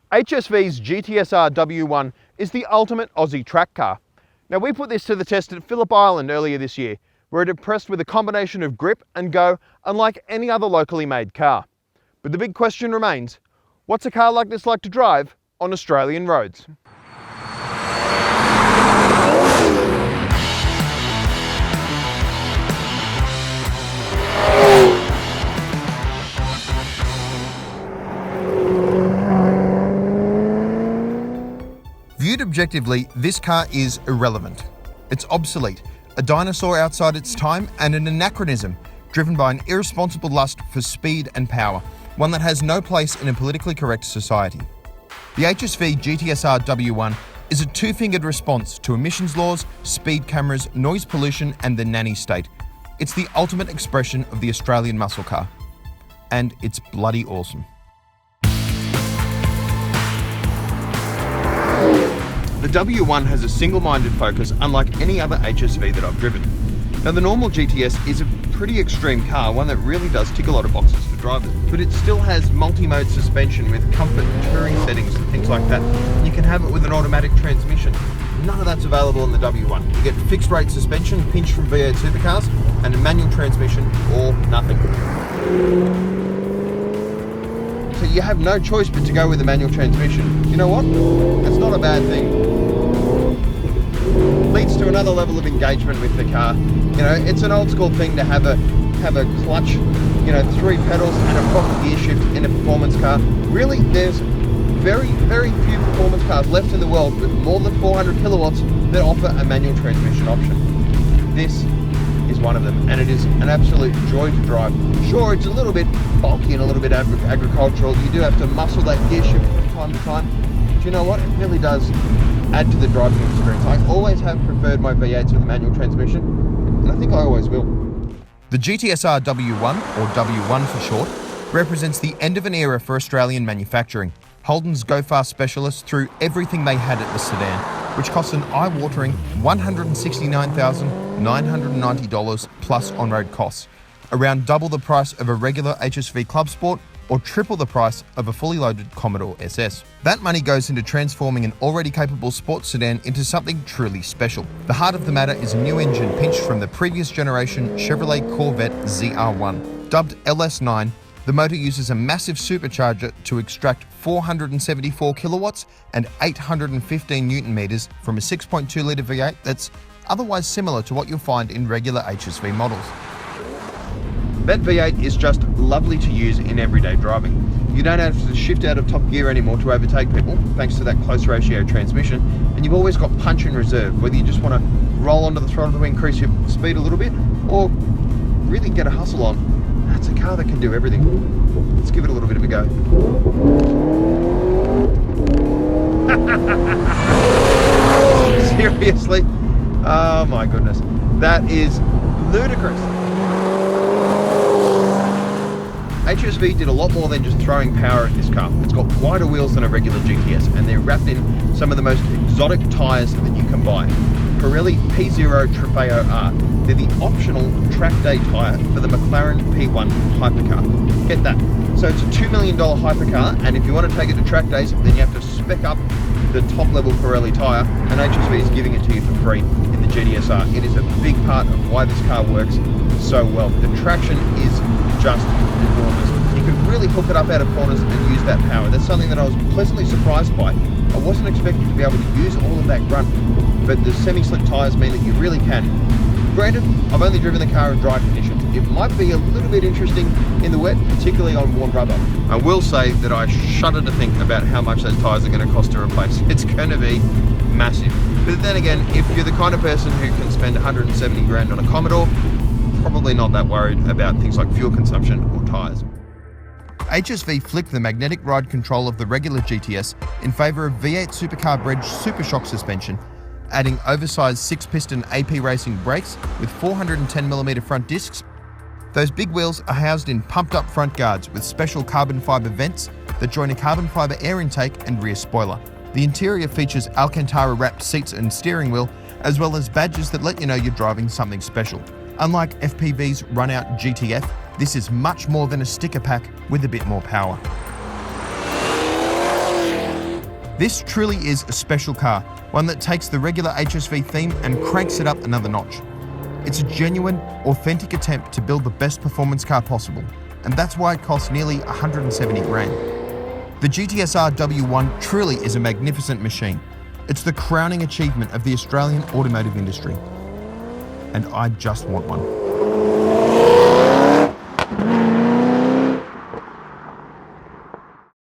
HSV's GTSR W1 is the ultimate Aussie track car. Now, we put this to the test at Phillip Island earlier this year, where it impressed with a combination of grip and go unlike any other locally made car. But the big question remains, what's a car like this like to drive on Australian roads? Viewed objectively, this car is irrelevant. It's obsolete, a dinosaur outside its time, and an anachronism driven by an irresponsible lust for speed and power, one that has no place in a politically correct society. The HSV GTSR W1 is a two-fingered response to emissions laws, speed cameras, noise pollution, and the nanny state. It's the ultimate expression of the Australian muscle car. And it's bloody awesome. The W1 has a single-minded focus unlike any other HSV that I've driven. Now, the normal GTS is a pretty extreme car, one that really does tick a lot of boxes for drivers, but it still has multi-mode suspension with comfort and touring settings and things like that. You can have it with an automatic transmission. None of that's available in the W1. You get fixed rate suspension, pinched from V8 supercars, and a manual transmission or nothing. So you have no choice but to go with a manual transmission. You know what? That's not a bad thing. Leads to another level of engagement with the car. You know, it's an old school thing to have a clutch, you know, 3 pedals and a proper gear shift in a performance car. Really, there's very, very few performance cars left in the world with more than 400 kilowatts that offer a manual transmission option. This is one of them, and it is an absolute joy to drive. Sure, it's a little bit bulky and a little bit agricultural. You do have to muscle that gear shift from time to time. But you know what? It really does add to the driving experience. I always have preferred my V8s with a manual transmission, and I think I always will. The GTSR W1, or W1 for short, represents the end of an era for Australian manufacturing. Holden's Go Fast specialists threw everything they had at the sedan, which costs an eye-watering $169,990 plus on-road costs, around double the price of a regular HSV Club Sport or triple the price of a fully loaded Commodore SS. That money goes into transforming an already capable sports sedan into something truly special. The heart of the matter is a new engine pinched from the previous generation Chevrolet Corvette ZR1. Dubbed LS9, the motor uses a massive supercharger to extract 474 kilowatts and 815 newton meters from a 6.2 litre V8 that's otherwise similar to what you'll find in regular HSV models. That V8 is just lovely to use in everyday driving. You don't have to shift out of top gear anymore to overtake people, thanks to that close ratio transmission, and you've always got punch in reserve, whether you just want to roll onto the throttle to increase your speed a little bit, or really get a hustle on. That's a car that can do everything. Let's give it a little bit of a go. Seriously? Oh my goodness. That is ludicrous. HSV did a lot more than just throwing power at this car. It's got wider wheels than a regular GTS, and they're wrapped in some of the most exotic tyres that you can buy. Pirelli P0 Trofeo R. They're the optional track day tyre for the McLaren P1 hypercar. Get that. So it's a $2 million hypercar, and if you want to take it to track days, then you have to spec up the top level Pirelli tyre, and HSV is giving it to you for free in the GTSR. It is a big part of why this car works so well. The traction is just enormous. You can really hook it up out of corners and use that power. That's something that I was pleasantly surprised by. I wasn't expecting to be able to use all of that grunt, but the semi-slick tyres mean that you really can. Granted, I've only driven the car in dry conditions. It might be a little bit interesting in the wet, particularly on warm rubber. I will say that I shudder to think about how much those tyres are going to cost to replace. It's going to be massive. But then again, if you're the kind of person who can spend 170 grand on a Commodore, probably not that worried about things like fuel consumption or tyres. HSV flicked the magnetic ride control of the regular GTS in favour of V8 supercar bred Supershock suspension, adding oversized 6-piston AP racing brakes with 410mm front discs. Those big wheels are housed in pumped-up front guards with special carbon fibre vents that join a carbon fibre air intake and rear spoiler. The interior features Alcantara-wrapped seats and steering wheel, as well as badges that let you know you're driving something special. Unlike FPV's run-out GTF, this is much more than a sticker pack with a bit more power. This truly is a special car, one that takes the regular HSV theme and cranks it up another notch. It's a genuine, authentic attempt to build the best performance car possible, and that's why it costs nearly 170 grand. The GTSR W1 truly is a magnificent machine. It's the crowning achievement of the Australian automotive industry. And I just want one.